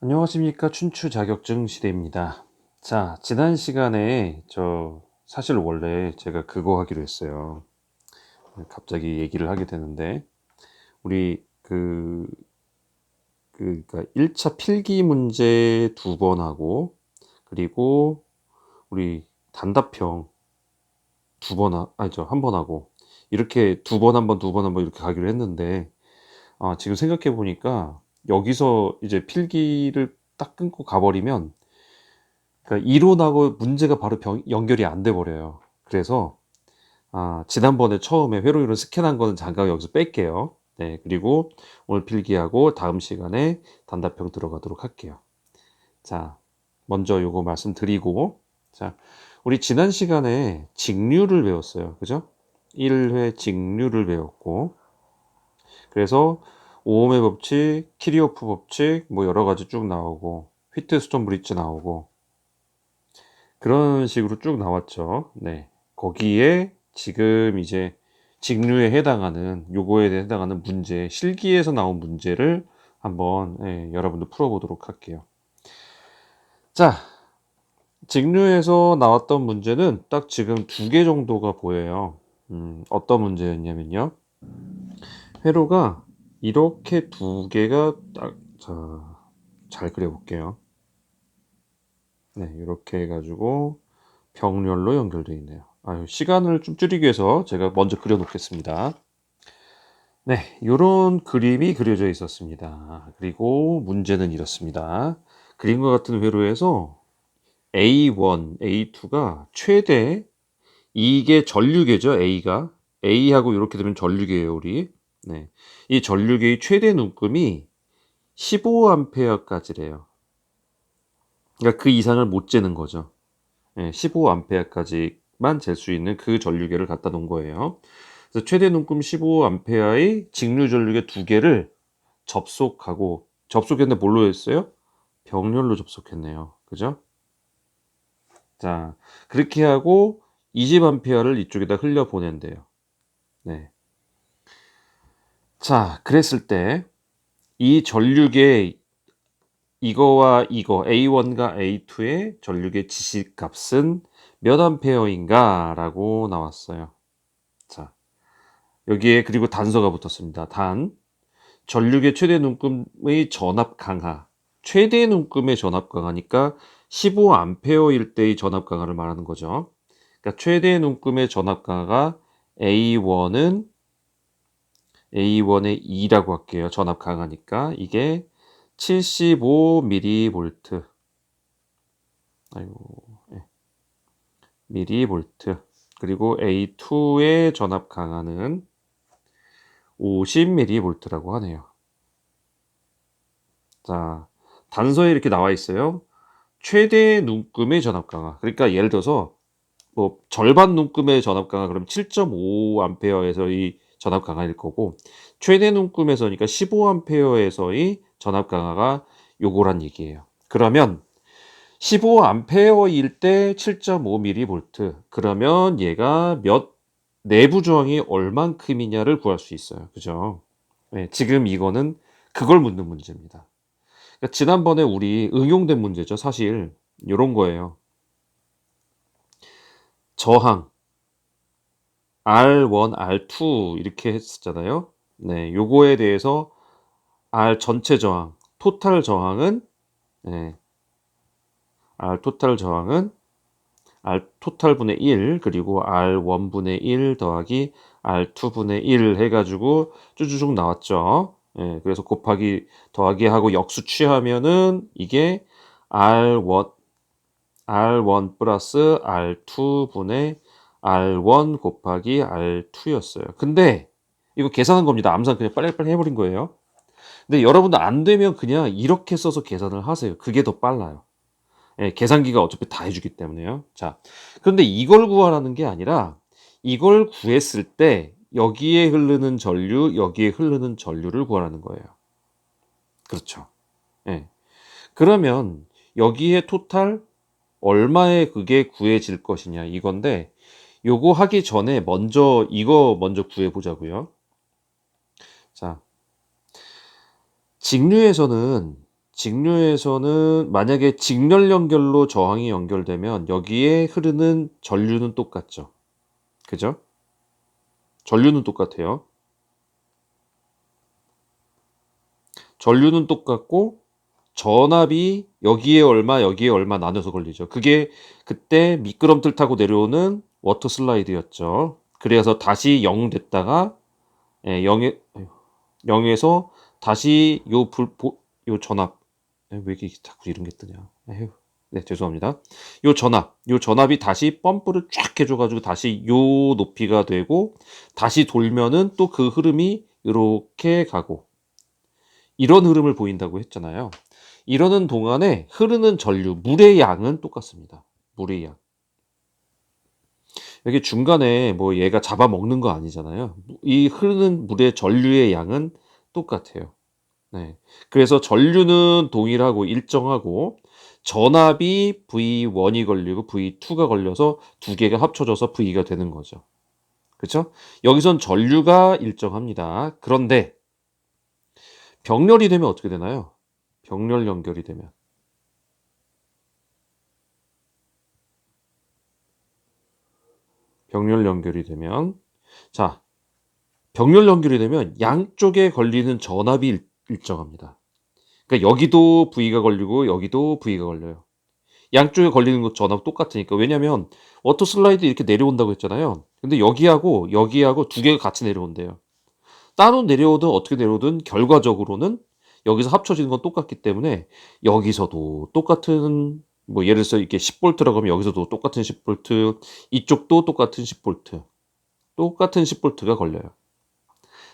안녕하십니까. 춘추 자격증 시대입니다. 자, 지난 시간에 사실 원래 제가 그거 하기로 했어요. 갑자기 얘기를 하게 되는데 우리 그러니까 1차 필기 문제 2번 하고, 그리고 우리 단답형 2번 아니죠, 1번 하고, 이렇게 2번 1번 2번 1번 이렇게 가기로 했는데, 지금 생각해 보니까 여기서 이제 필기를 딱 끊고 가버리면, 그러니까 이론하고 문제가 바로 연결이 안 돼 버려요. 그래서 지난번에 처음에 회로 이론 스캔한 거는 잠깐 여기서 뺄게요. 네, 그리고 오늘 필기하고 다음 시간에 단답형 들어가도록 할게요. 자, 먼저 요거 말씀드리고, 자, 우리 지난 시간에 직류를 배웠어요. 그죠? 1회 직류를 배웠고, 그래서 오음의 법칙, 키리오프 법칙, 뭐 여러 가지 쭉 나오고, 휘트스톤 브릿지 나오고, 그런 식으로 쭉 나왔죠. 네. 거기에 지금 이제 직류에 해당하는, 요거에 해당하는 문제, 실기에서 나온 문제를 한번 여러분들 풀어보도록 할게요. 자, 직류에서 나왔던 문제는 딱 지금 2개 정도가 보여요. 어떤 문제였냐면요. 회로가 이렇게 2개가 딱, 자, 잘 그려볼게요. 네, 이렇게 해가지고 병렬로 연결되어 있네요. 시간을 좀 줄이기 위해서 제가 먼저 그려놓겠습니다. 네, 이런 그림이 그려져 있었습니다. 그리고 문제는 이렇습니다. 그림과 같은 회로에서 A1, A2가 최대, 이게 전류계죠, A가. A하고 이렇게 되면 전류계예요, 우리. 네. 이 전류계의 최대 눈금이 15A까지래요. 그러니까 그 이상을 못 재는 거죠. 15A까지만 잴 수 있는 그 전류계를 갖다 놓은 거예요. 그래서 최대 눈금 15A의 직류 전류계 2개를 접속했는데 뭘로 했어요? 병렬로 접속했네요. 그죠? 자, 그렇게 하고 20A를 이쪽에다 흘려 보낸대요. 네. 자, 그랬을 때 이 전류계, 이거와 이거 A1과 A2의 전류계 지시값은 몇 암페어인가 라고 나왔어요. 자, 여기에 그리고 단서가 붙었습니다. 전류계 최대 눈금의 전압 강하. 최대 눈금의 전압 강하니까 15A일 때의 전압 강하를 말하는 거죠. 그러니까 최대 눈금의 전압 강하가 A1의 2라고 할게요. 전압 강하니까 이게 75mV. 아이고, mV. 그리고 A2의 전압 강하는 50mV라고 하네요. 자, 단서에 이렇게 나와 있어요. 최대 눈금의 전압 강하. 그러니까 예를 들어서 뭐 절반 눈금의 전압 강하 그럼 7.5A에서의 전압 강하일 거고, 최대 눈금에서니까 15A에서의 전압 강하가 요거란 얘기예요. 그러면 15A일 때 7.5mV. 그러면 얘가 내부 저항이 얼만큼이냐를 구할 수 있어요. 그죠? 네, 지금 이거는 그걸 묻는 문제입니다. 그러니까 지난번에 우리 응용된 문제죠. 사실 이런 거예요. 저항 R1, R2 이렇게 했었잖아요. 네, 요거에 대해서 R 전체 저항, 토탈 저항은, 네, R 토탈 저항은 R 토탈분의 1, 그리고 R1분의 1 더하기 R2분의 1 해가지고 쭈쭈쭉 나왔죠. 예, 그래서 곱하기 더하기 하고 역수 취하면은 이게 R1 플러스 R2분의 R1 곱하기 R2였어요. 근데 이거 계산한 겁니다. 암산 그냥 빨리빨리 해버린 거예요. 근데 여러분들 안 되면 그냥 이렇게 써서 계산을 하세요. 그게 더 빨라요. 예, 계산기가 어차피 다 해주기 때문에요. 자, 그런데 이걸 구하라는 게 아니라 이걸 구했을 때 여기에 흐르는 전류, 여기에 흐르는 전류를 구하라는 거예요. 그렇죠. 예. 그러면 여기에 토탈 얼마에 그게 구해질 것이냐 이건데, 요거 하기 전에 이거 먼저 구해 보자고요. 자, 직류에서는 직류에서는 만약에 직렬 연결로 저항이 연결되면 여기에 흐르는 전류는 똑같죠. 그죠? 전류는 똑같아요. 전류는 똑같고 전압이 여기에 얼마 여기에 얼마 나눠서 걸리죠. 그게 그때 미끄럼틀 타고 내려오는 워터 슬라이드였죠. 그래서 다시 0 됐다가 0에서 다시 요 전압 왜 이렇게 자꾸 이런 게 뜨냐. 에휴. 네, 죄송합니다. 요 전압이 다시 펌프를 쫙 해줘가지고 다시 요 높이가 되고 다시 돌면은 또 그 흐름이 이렇게 가고 이런 흐름을 보인다고 했잖아요. 이러는 동안에 흐르는 전류, 물의 양은 똑같습니다. 물의 양. 여기 중간에 뭐 얘가 잡아먹는 거 아니잖아요. 이 흐르는 물의 전류의 양은 똑같아요. 네. 그래서 전류는 동일하고 일정하고 전압이 V1이 걸리고 V2가 걸려서 두 개가 합쳐져서 V가 되는 거죠. 그렇죠? 여기선 전류가 일정합니다. 그런데 병렬이 되면 어떻게 되나요? 병렬 연결이 되면 자, 병렬 연결이 되면 양쪽에 걸리는 전압이 일정합니다. 그러니까 여기도 V가 걸리고 여기도 V가 걸려요. 양쪽에 걸리는 거 전압 똑같으니까. 왜냐면 워터 슬라이드 이렇게 내려온다고 했잖아요. 근데 여기하고 두 개가 같이 내려온대요. 따로 내려오든 어떻게 내려오든 결과적으로는 여기서 합쳐지는 건 똑같기 때문에 여기서도 똑같은 뭐 예를 들어서 이렇게 10V라고 하면 여기서도 똑같은 10V, 이쪽도 똑같은 10V, 똑같은 10V가 걸려요.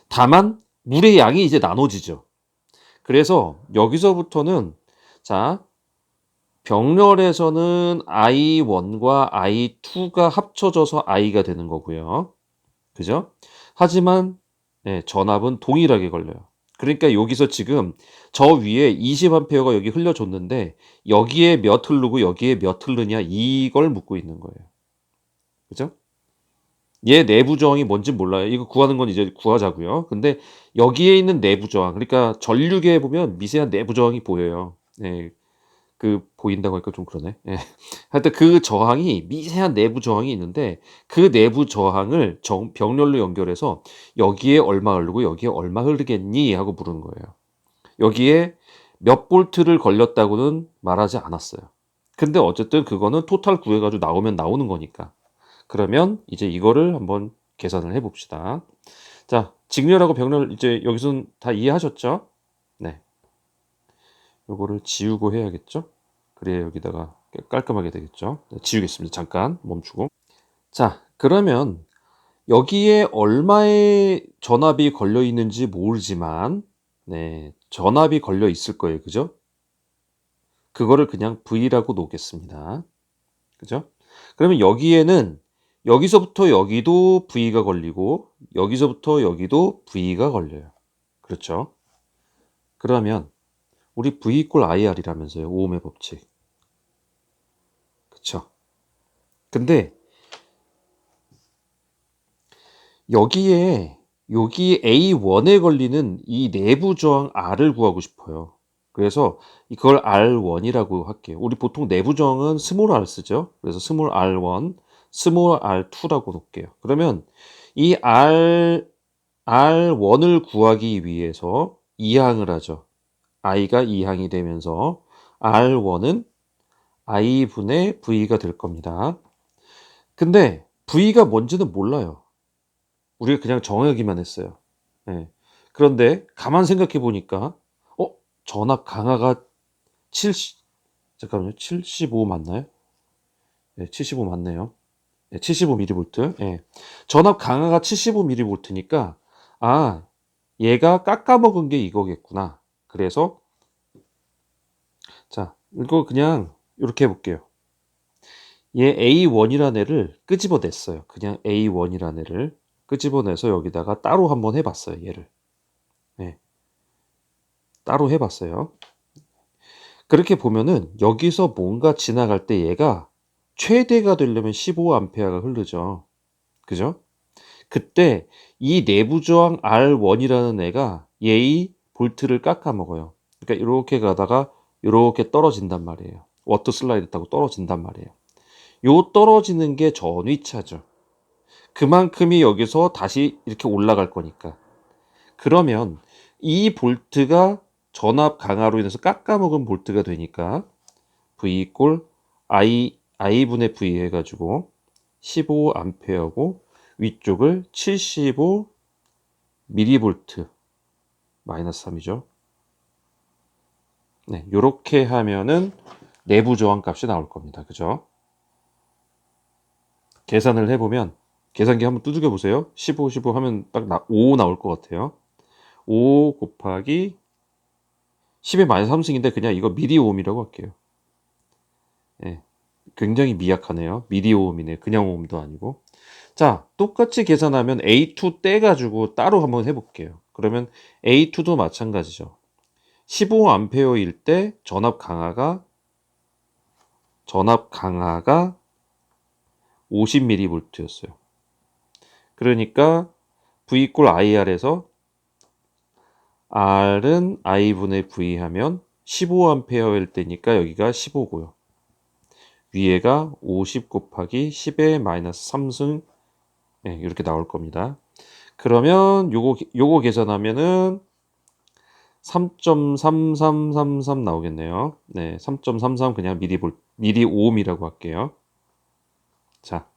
다만 물의 양이 이제 나눠지죠. 그래서 여기서부터는 자 병렬에서는 I1과 I2가 합쳐져서 I가 되는 거고요. 그죠? 하지만 전압은 동일하게 걸려요. 그러니까 여기서 지금 저 위에 20A가 여기 흘려줬는데 여기에 몇 흐르고 여기에 몇 흐르냐 이걸 묻고 있는 거예요. 그죠? 얘 내부 저항이 뭔지 몰라요. 이거 구하는 건 이제 구하자고요. 근데 여기에 있는 내부 저항, 그러니까 전류계에 보면 미세한 내부 저항이 보여요. 네, 그 보인다고 하니까 좀 그러네. 예. 하여튼 그 저항이 미세한 내부 저항이 있는데 그 내부 저항을 병렬로 연결해서 여기에 얼마 흐르고 여기에 얼마 흐르겠니 하고 물은 거예요. 여기에 몇 볼트를 걸렸다고는 말하지 않았어요. 근데 어쨌든 그거는 토탈 구해가지고 나오면 나오는 거니까. 그러면 이제 이거를 한번 계산을 해봅시다. 자, 직렬하고 병렬 이제 여기서는 다 이해하셨죠? 네. 요거를 지우고 해야겠죠? 그래야 여기다가 깔끔하게 되겠죠? 네, 지우겠습니다. 잠깐 멈추고. 자, 그러면 여기에 얼마의 전압이 걸려 있는지 모르지만 네, 전압이 걸려 있을 거예요. 그죠? 그거를 그냥 V라고 놓겠습니다. 그죠? 그러면 여기에는 여기서부터 여기도 V가 걸리고 여기서부터 여기도 V가 걸려요. 그렇죠? 그러면 우리 V 이퀄 IR이라면서요. 오음의 법칙. 그쵸? 근데 여기 A1에 걸리는 이 내부 저항 R을 구하고 싶어요. 그래서 이걸 R1이라고 할게요. 우리 보통 내부 저항은 스몰 r 쓰죠. 그래서 스몰 R1, 스몰 R2라고 놓을게요. 그러면 이 R1을 구하기 위해서 이항을 하죠. I가 이항이 되면서 R1은 I분의 V가 될 겁니다. 근데 V가 뭔지는 몰라요. 우리가 그냥 정하기만 했어요. 예. 그런데 가만 생각해 보니까 전압 강하가 70 잠깐만요. 75 맞나요? 네, 75 맞네요. 네, 75mV. 예. 전압 강하가 75mV니까 아, 얘가 깎아먹은 게 이거겠구나. 그래서 자, 이거 그냥 이렇게 해 볼게요. 얘 A1이라는 애를 끄집어냈어요. 그냥 A1이라는 애를 끄집어내서 여기다가 따로 한번 해봤어요. 얘를. 네, 따로 해봤어요. 그렇게 보면은 여기서 뭔가 지나갈 때 얘가 최대가 되려면 15A가 흐르죠. 그죠? 그때 이 내부 저항 R1이라는 애가 얘의 볼트를 깎아먹어요. 그러니까 이렇게 가다가 이렇게 떨어진단 말이에요. 워터 슬라이드 타고 떨어진단 말이에요. 요 떨어지는 게 전위차죠. 그만큼이 여기서 다시 이렇게 올라갈 거니까. 그러면 이 볼트가 전압 강화로 인해서 깎아먹은 볼트가 되니까 V 이꼴 I분의 V 해가지고 15A고 위쪽을 75 미리볼트 마이너스 3이죠. 네, 요렇게 하면은 내부 저항 값이 나올 겁니다. 그죠? 계산을 해보면 계산기 한번 두들겨 보세요. 15, 15 하면 딱 5 나올 것 같아요. 5 곱하기 10의 마이너스 3승인데 그냥 이거 미리오음이라고 할게요. 네, 굉장히 미약하네요. 미리오음이네. 그냥 오음도 아니고. 자, 똑같이 계산하면 A2 떼가지고 따로 한번 해볼게요. 그러면 A2도 마찬가지죠. 15A일 때 전압 강화가 50mV였어요. 그러니까 V 이꼴 IR에서 R은 I분의 V 하면 15A일 때니까 여기가 15고요. 위에가 50 곱하기 10의 마이너스 3승 네, 이렇게 나올 겁니다. 그러면 요거 계산하면은 3.3333 나오겠네요. 네, 3.33 그냥 미리오음이라고 할게요. 자,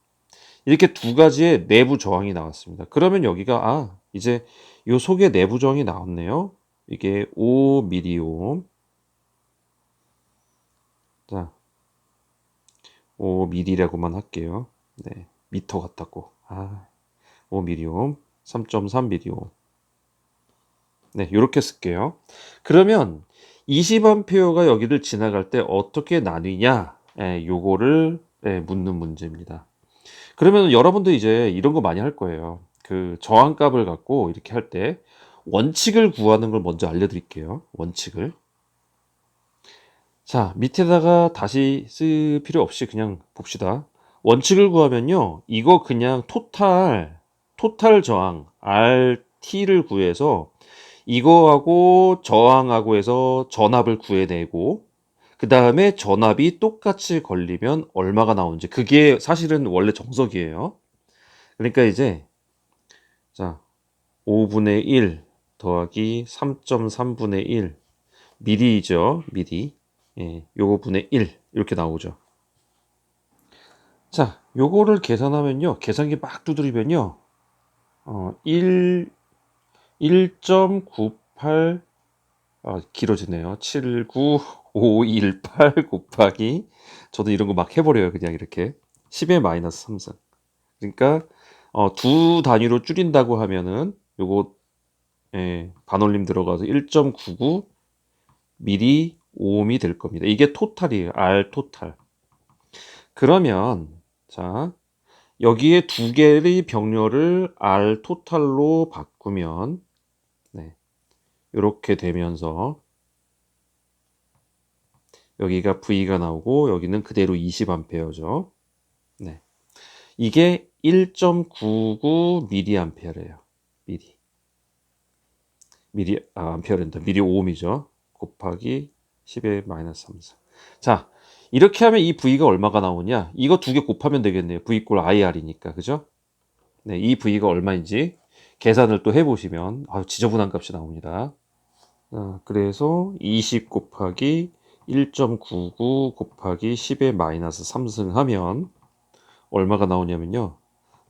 이렇게 두 가지의 내부 저항이 나왔습니다. 그러면 여기가 이제 요 속에 내부 저항이 나왔네요. 이게 5mΩ. 자, 5mm라고만 할게요. 네, 미터 같다고. 5mΩ, 3.3mΩ. 네, 이렇게 쓸게요. 그러면 20A가 여기를 지나갈 때 어떻게 나뉘냐? 요거를 묻는 문제입니다. 그러면 여러분도 이제 이런 거 많이 할 거예요. 그 저항값을 갖고 이렇게 할 때 원칙을 구하는 걸 먼저 알려드릴게요. 원칙을. 자, 밑에다가 다시 쓸 필요 없이 그냥 봅시다. 원칙을 구하면요. 이거 그냥 토탈 저항 RT를 구해서 이거하고 저항하고 해서 전압을 구해내고 그 다음에 전압이 똑같이 걸리면 얼마가 나오는지 그게 사실은 원래 정석이에요. 그러니까 이제 자 5분의 1 더하기 3.3분의 1 미리죠. 미리. 예, 요거 분의 1 이렇게 나오죠. 자, 요거를 계산하면요. 계산기 막 두드리면요. 1.98 길어지네요. 79518 곱하기 저도 이런 거 막 해버려요. 그냥 이렇게 10의 마이너스 3승. 그러니까 두 단위로 줄인다고 하면은 요거 반올림 들어가서 1.99 미리 오음이 될 겁니다. 이게 토탈이에요. R 토탈. 그러면 자 여기에 두 개의 병렬을 R 토탈로 바꾸면 이렇게 되면서 여기가 V가 나오고 여기는 그대로 20A죠. 네. 이게 1.99 mA예요. 암페어랜다. 미리 오음이죠. 곱하기 10의 마이너스 3. 자, 이렇게 하면 이 V가 얼마가 나오냐? 이거 두 개 곱하면 되겠네요. V 이꼴 IR이니까. 그죠? 네, 이 V가 얼마인지 계산을 또 해보시면 지저분한 값이 나옵니다. 그래서 20 곱하기 1.99 곱하기 10의 마이너스 3승 하면 얼마가 나오냐면요.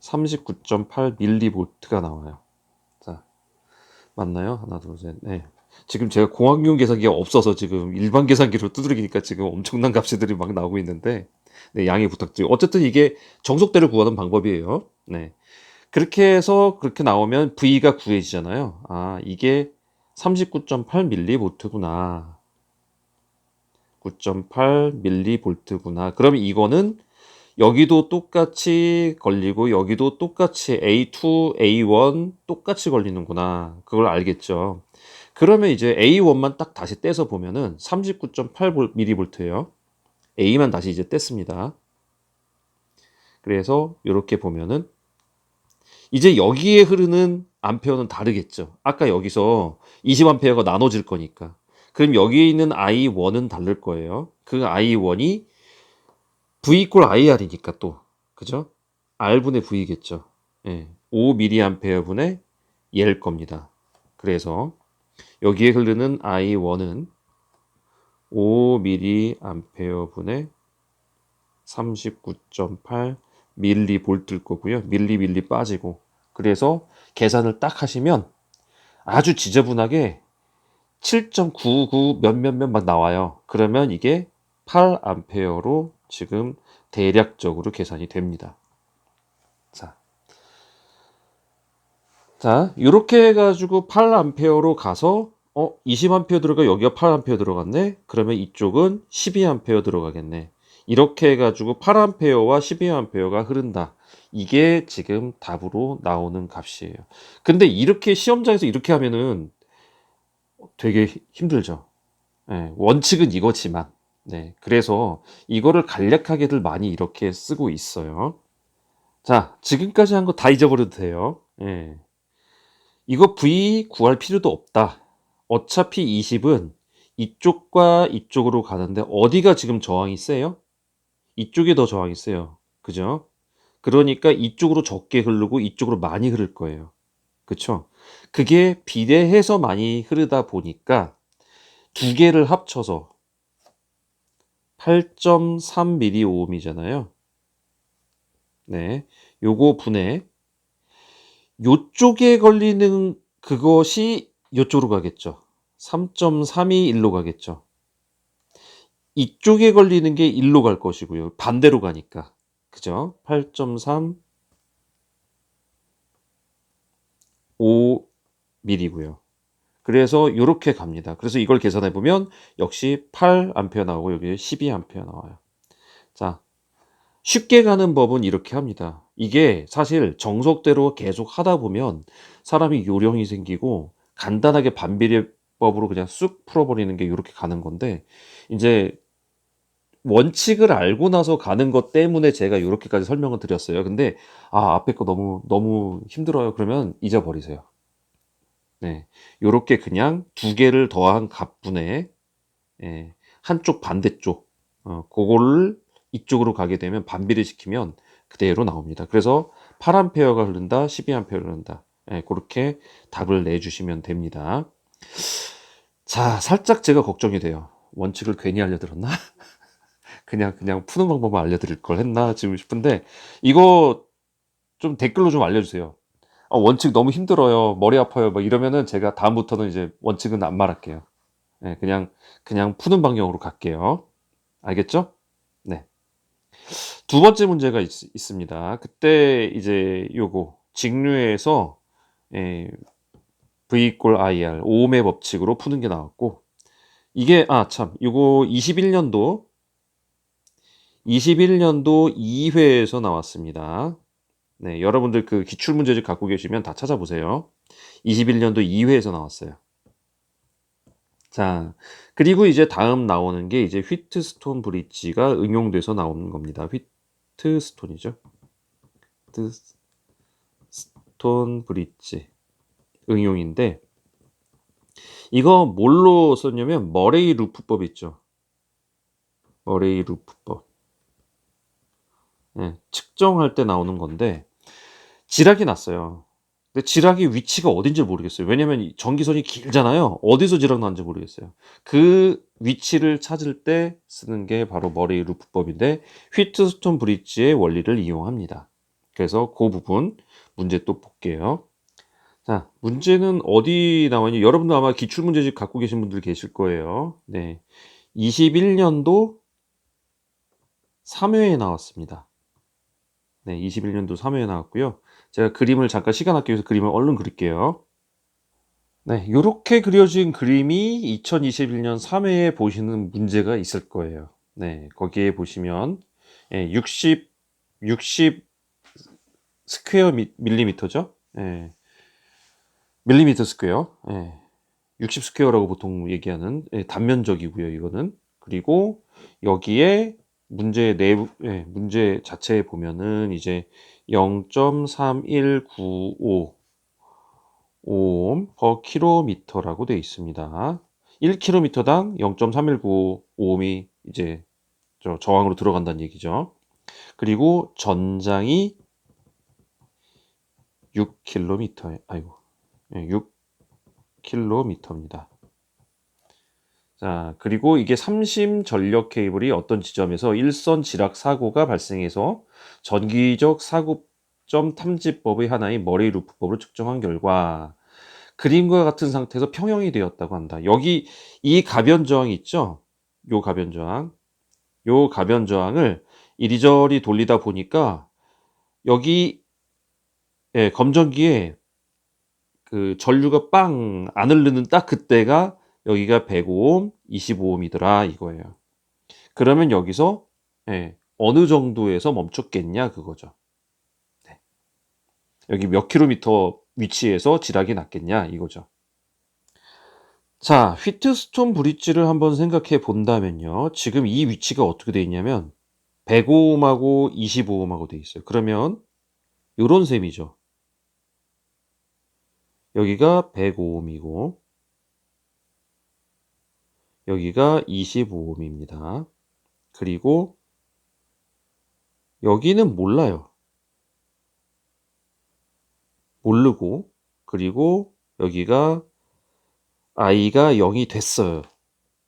39.8 밀리볼트가 나와요. 자, 맞나요? 하나, 둘, 셋, 네. 지금 제가 공학용 계산기가 없어서 지금 일반 계산기로 두드리니까 지금 엄청난 값들이 막 나오고 있는데, 네, 양해 부탁드려요. 어쨌든 이게 정속대를 구하는 방법이에요. 네. 그렇게 해서 그렇게 나오면 V가 구해지잖아요. 이게 39.8 밀리볼트구나. 9.8 밀리볼트구나. 그럼 이거는 여기도 똑같이 걸리고 여기도 똑같이 A2, A1 똑같이 걸리는구나. 그걸 알겠죠. 그러면 이제 A1만 딱 다시 떼서 보면은 39.8mV예요. A만 다시 이제 뗐습니다. 그래서 이렇게 보면은 이제 여기에 흐르는 암페어는 다르겠죠. 아까 여기서 20A가 나눠질 거니까. 그럼 여기에 있는 I1은 다를 거예요. 그 I1이 V 이퀄 IR이니까 또 그죠? R분의 V겠죠. 예, 5mA 분의 얘일 겁니다. 그래서 여기에 흐르는 I1은 5mA 분의 39.8 밀리볼트일 거고요. 밀리 빠지고. 그래서 계산을 딱 하시면 아주 지저분하게 7.99 몇몇몇 막 나와요. 그러면 이게 8A로 지금 대략적으로 계산이 됩니다. 자, 이렇게 해가지고 8A로 가서 20A 들어가 여기가 8A 들어갔네. 그러면 이쪽은 12A 들어가겠네. 이렇게 해가지고 8A와 12A가 흐른다. 이게 지금 답으로 나오는 값이에요. 근데 이렇게 시험장에서 이렇게 하면은 되게 힘들죠. 네, 원칙은 이거지만. 네, 그래서 이거를 간략하게들 많이 이렇게 쓰고 있어요. 자, 지금까지 한 거 다 잊어버려도 돼요. 네. 이거 V 구할 필요도 없다. 어차피 20은 이쪽과 이쪽으로 가는데 어디가 지금 저항이 세요? 이쪽이 더 저항이 세요. 그죠? 그러니까 이쪽으로 적게 흐르고 이쪽으로 많이 흐를 거예요. 그쵸? 그게 비례해서 많이 흐르다 보니까 두 개를 합쳐서 8.3mΩ이잖아요. 네. 요거 분해 요쪽에 걸리는 그것이 요쪽으로 가겠죠. 3.321로 가겠죠. 이쪽에 걸리는 게 1로 갈 것이고요. 반대로 가니까. 그죠? 8.3 5mm고요. 그래서 요렇게 갑니다. 그래서 이걸 계산해 보면 역시 8A 나오고 여기 12A 나와요. 자, 쉽게 가는 법은 이렇게 합니다. 이게 사실 정석대로 계속 하다 보면 사람이 요령이 생기고 간단하게 반비례법으로 그냥 쑥 풀어버리는 게 이렇게 가는 건데 이제 원칙을 알고 나서 가는 것 때문에 제가 이렇게까지 설명을 드렸어요. 근데 앞에 거 너무 힘들어요. 그러면 잊어버리세요. 네, 요렇게 그냥 두 개를 더한 값분의 한쪽 반대쪽 그거를 이쪽으로 가게 되면 반비례 시키면 그대로 나옵니다. 그래서 8A가 흐른다, 12A가 흐른다. 그렇게 답을 내주시면 됩니다. 자, 살짝 제가 걱정이 돼요. 원칙을 괜히 알려드렸나? 그냥 푸는 방법만 알려드릴 걸 했나 지금 싶은데 이거 좀 댓글로 좀 알려주세요. 원칙 너무 힘들어요. 머리 아파요. 막 이러면은 제가 다음부터는 이제 원칙은 안 말할게요. 네, 그냥 푸는 방향으로 갈게요. 알겠죠? 네. 두 번째 문제가 있습니다. 그때 이제 요거 직류에서 V 꼴 IR 오음의 법칙으로 푸는 게 나왔고 이게 참 요거 21년도 2회에서 나왔습니다. 네, 여러분들 그 기출문제집 갖고 계시면 다 찾아보세요. 21년도 2회에서 나왔어요. 자, 그리고 이제 다음 나오는 게 이제 휘트스톤 브릿지가 응용돼서 나오는 겁니다. 휘트스톤이죠. 휘트스톤 브릿지 응용인데 이거 뭘로 썼냐면 머레이 루프법 있죠. 머레이 루프법. 네, 측정할 때 나오는 건데 지락이 났어요. 근데 지락이 위치가 어딘지 모르겠어요. 왜냐면 이 전기선이 길잖아요. 어디서 지락 났는지 모르겠어요. 그 위치를 찾을 때 쓰는 게 바로 머레이 루프법인데 휘트스톤 브릿지의 원리를 이용합니다. 그래서 그 부분 문제 또 볼게요. 자, 문제는 어디 나와있니? 여러분도 아마 기출문제집 갖고 계신 분들 계실 거예요. 네. 21년도 3회에 나왔습니다. 네, 21년도 3회에 나왔고요. 제가 그림을 잠깐 시간 아끼기 위해서 그림을 얼른 그릴게요. 네, 요렇게 그려진 그림이 2021년 3회에 보시는 문제가 있을 거예요. 네, 거기에 보시면 60 스퀘어 밀리미터죠? 밀리미터 스퀘어. 60 스퀘어라고 보통 얘기하는 단면적이고요, 이거는. 그리고 여기에 문제 내부 문제 자체에 보면은 이제 0.3195 오hm per 킬로미터라고 되어 있습니다. 1km당 0.3195ohm이 이제 저항으로 들어간다는 얘기죠. 그리고 전장이 6km, 아이고, 6km입니다. 자, 그리고 이게 3심 전력 케이블이 어떤 지점에서 일선 지락 사고가 발생해서 전기적 사고점 탐지법의 하나인 머레이 루프법을 측정한 결과 그림과 같은 상태에서 평형이 되었다고 한다. 여기 이 가변 저항이 있죠? 요 가변 저항. 요 가변 저항을 이리저리 돌리다 보니까 여기 검전기에 그 전류가 빵 안 흐르는 딱 그때가 여기가 105오hm, 25ohm이더라 이거예요. 그러면 여기서 어느 정도에서 멈췄겠냐 그거죠. 네. 여기 몇 킬로미터 위치에서 지락이 났겠냐 이거죠. 자, 휘트스톤 브릿지를 한번 생각해 본다면요. 지금 이 위치가 어떻게 돼 있냐면 105ohm하고 25ohm하고 돼 있어요. 그러면 요런 셈이죠. 여기가 105ohm이고 여기가 25ohm입니다. 그리고 여기는 몰라요. 모르고 그리고 여기가 i가 0이 됐어요.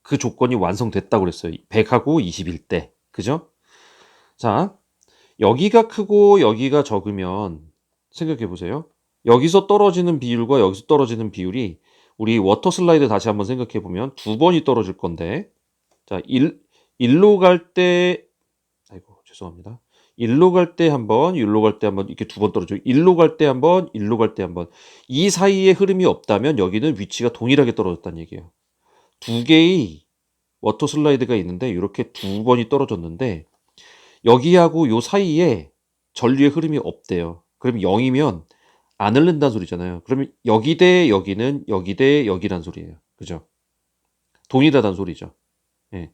그 조건이 완성됐다고 그랬어요. 100하고 21대. 그죠? 자, 여기가 크고 여기가 적으면 생각해 보세요. 여기서 떨어지는 비율과 여기서 떨어지는 비율이 우리 워터 슬라이드 다시 한번 생각해 보면 두 번이 떨어질 건데 자, 1로 갈 때 아이고 죄송합니다. 1로 갈 때 한 번, 1로 갈 때 한 번 이렇게 두 번 떨어져요. 1로 갈 때 한 번, 1로 갈 때 한 번. 이 사이에 흐름이 없다면 여기는 위치가 동일하게 떨어졌다는 얘기예요. 두 개의 워터 슬라이드가 있는데 이렇게 두 번이 떨어졌는데 여기하고 요 사이에 전류의 흐름이 없대요. 그럼 0이면 안 흐른다는 소리잖아요. 그러면 여기 대 여기는 여기 대 여기란 소리예요. 그죠? 동일하다는 소리죠. 예.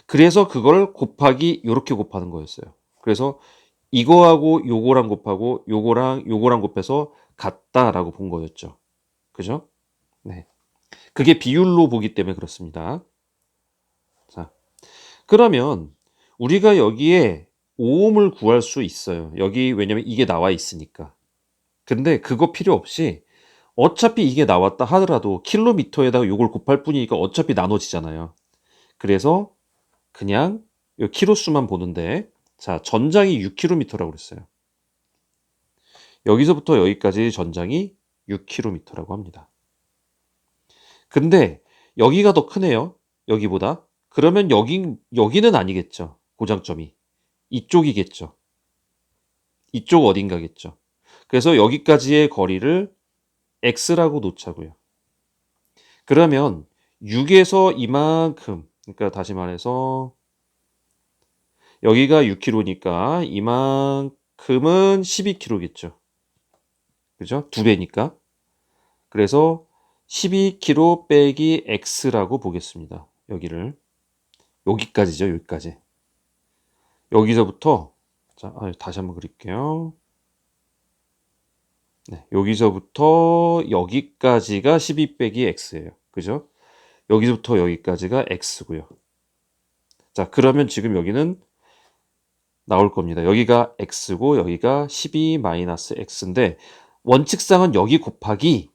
그래서 그걸 곱하기 요렇게 곱하는 거였어요. 그래서 이거하고 요거랑 곱하고 요거랑 곱해서 같다라고 본 거였죠. 그죠? 네. 그게 비율로 보기 때문에 그렇습니다. 자, 그러면 우리가 여기에 오음을 구할 수 있어요. 여기 왜냐면 이게 나와 있으니까. 근데 그거 필요 없이 어차피 이게 나왔다 하더라도 킬로미터에다가 요걸 곱할 뿐이니까 어차피 나눠지잖아요. 그래서 그냥 요 키로수만 보는데 자, 전장이 6km라고 그랬어요. 여기서부터 여기까지 전장이 6km라고 합니다. 근데 여기가 더 크네요. 여기보다. 그러면 여기는 아니겠죠. 고장점이. 이쪽이겠죠. 이쪽 어딘가겠죠. 그래서 여기까지의 거리를 x라고 놓자고요. 그러면 6에서 이만큼, 그러니까 다시 말해서 여기가 6km니까 이만큼은 12km겠죠. 그죠? 두 배니까. 그래서 12km 빼기 x라고 보겠습니다. 여기를. 여기까지죠. 여기까지. 여기서부터 자, 다시 한번 그릴게요. 네, 여기서부터 여기까지가 12 빼기 x예요. 그죠? 여기서부터 여기까지가 x고요. 자, 그러면 지금 여기는 나올 겁니다. 여기가 x고 여기가 12 마이너스 x인데 원칙상은 여기 곱하기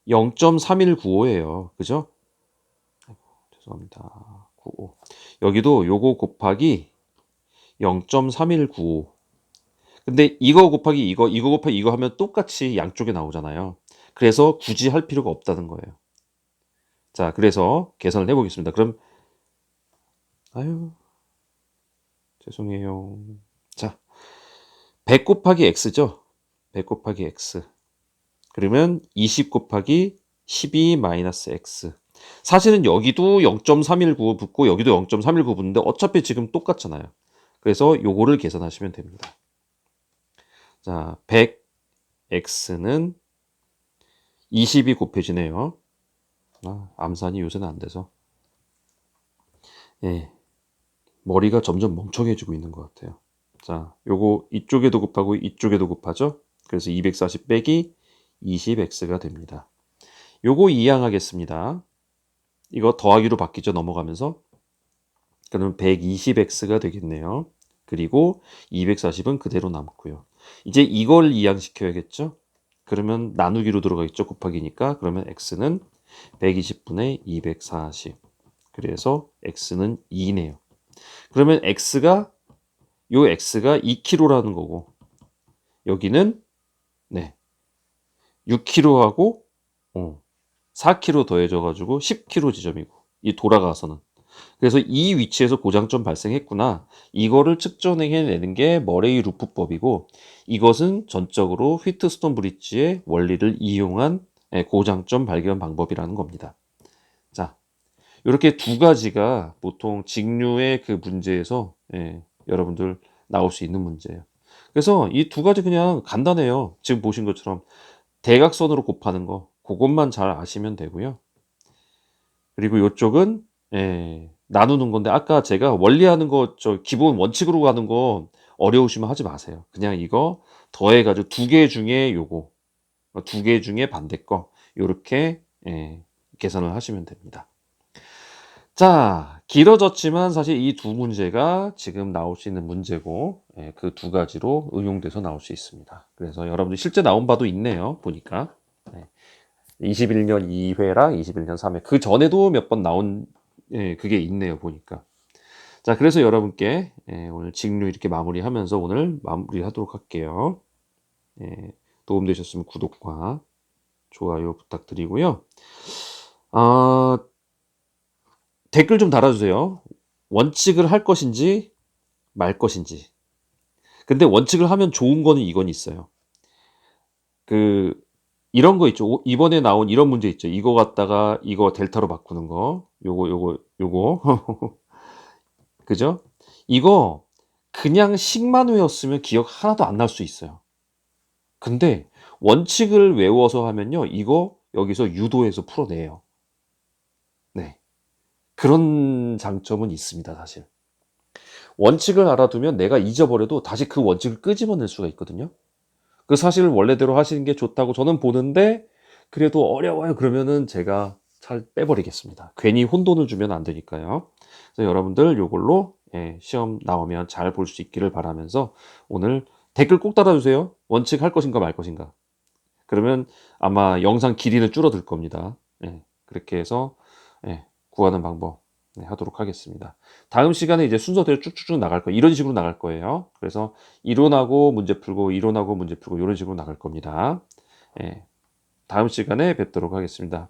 0.3195예요. 그죠? 죄송합니다. 95. 여기도 요거 곱하기 0.3195. 근데 이거 곱하기 이거 곱하기 이거 하면 똑같이 양쪽에 나오잖아요. 그래서 굳이 할 필요가 없다는 거예요. 자, 그래서 계산을 해보겠습니다. 그럼 아유 죄송해요. 자, 100 곱하기 x죠. 100 곱하기 x. 그러면 20 곱하기 12 마이너스 x. 사실은 여기도 0.319 붙고 여기도 0.319 붙는데 어차피 지금 똑같잖아요. 그래서 요거를 계산하시면 됩니다. 자, 100x는 20이 곱해지네요. 암산이 요새는 안 돼서. 예. 머리가 점점 멍청해지고 있는 것 같아요. 자, 요거 이쪽에도 곱하고 이쪽에도 곱하죠? 그래서 240 빼기 20x가 됩니다. 요거 이항하겠습니다. 이거 더하기로 바뀌죠. 넘어가면서. 그러면 120x가 되겠네요. 그리고 240은 그대로 남고요. 이제 이걸 이항시켜야겠죠. 그러면 나누기로 들어가겠죠. 곱하기니까. 그러면 x는 120분의 240. 그래서 x는 2네요. 그러면 요 x가 2kg라는 거고, 여기는 네 6kg하고 4kg 더해져가지고 10kg 지점이고, 이 돌아가서는. 그래서 이 위치에서 고장점 발생했구나. 이거를 측정해내는 게 머레이 루프법이고, 이것은 전적으로 휘트스톤 브릿지의 원리를 이용한 고장점 발견 방법이라는 겁니다. 자, 이렇게 두 가지가 보통 직류의 그 문제에서 여러분들 나올 수 있는 문제예요. 그래서 이 두 가지 그냥 간단해요. 지금 보신 것처럼 대각선으로 곱하는 거, 그것만 잘 아시면 되고요. 그리고 요쪽은 나누는 건데, 아까 제가 원리하는 거, 저 기본 원칙으로 가는 거 어려우시면 하지 마세요. 그냥 이거 더해가지고 두 개 중에 요거, 두 개 중에 반대 거, 요렇게 계산을 하시면 됩니다. 자, 길어졌지만 사실 이 두 문제가 지금 나올 수 있는 문제고, 그 두 가지로 응용돼서 나올 수 있습니다. 그래서 여러분들 실제 나온 바도 있네요. 보니까 21년 2회랑 21년 3회, 그 전에도 몇 번 나온 그게 있네요. 보니까. 자, 그래서 여러분께 오늘 직류 이렇게 마무리하면서 오늘 마무리하도록 할게요. 도움되셨으면 구독과 좋아요 부탁드리고요. 댓글 좀 달아주세요. 원칙을 할 것인지 말 것인지. 근데 원칙을 하면 좋은 거는 이건 있어요. 이런 거 있죠. 이번에 나온 이런 문제 있죠. 이거 갖다가 이거 델타로 바꾸는 거. 요거. 그죠? 이거 그냥 식만 외웠으면 기억 하나도 안 날 수 있어요. 근데 원칙을 외워서 하면요, 이거 여기서 유도해서 풀어내요. 네. 그런 장점은 있습니다, 사실. 원칙을 알아두면 내가 잊어버려도 다시 그 원칙을 끄집어낼 수가 있거든요. 그 사실 원래대로 하시는 게 좋다고 저는 보는데, 그래도 어려워요. 그러면은 제가 잘 빼버리겠습니다. 괜히 혼돈을 주면 안 되니까요. 그래서 여러분들 요걸로 시험 나오면 잘 볼 수 있기를 바라면서, 오늘 댓글 꼭 달아주세요. 원칙 할 것인가 말 것인가. 그러면 아마 영상 길이는 줄어들 겁니다. 그렇게 해서 구하는 방법 하도록 하겠습니다. 다음 시간에 이제 순서대로 쭉쭉쭉 나갈 거예요. 이런 식으로 나갈 거예요. 그래서 이론하고 문제 풀고 이론하고 문제 풀고 이런 식으로 나갈 겁니다. 다음 시간에 뵙도록 하겠습니다.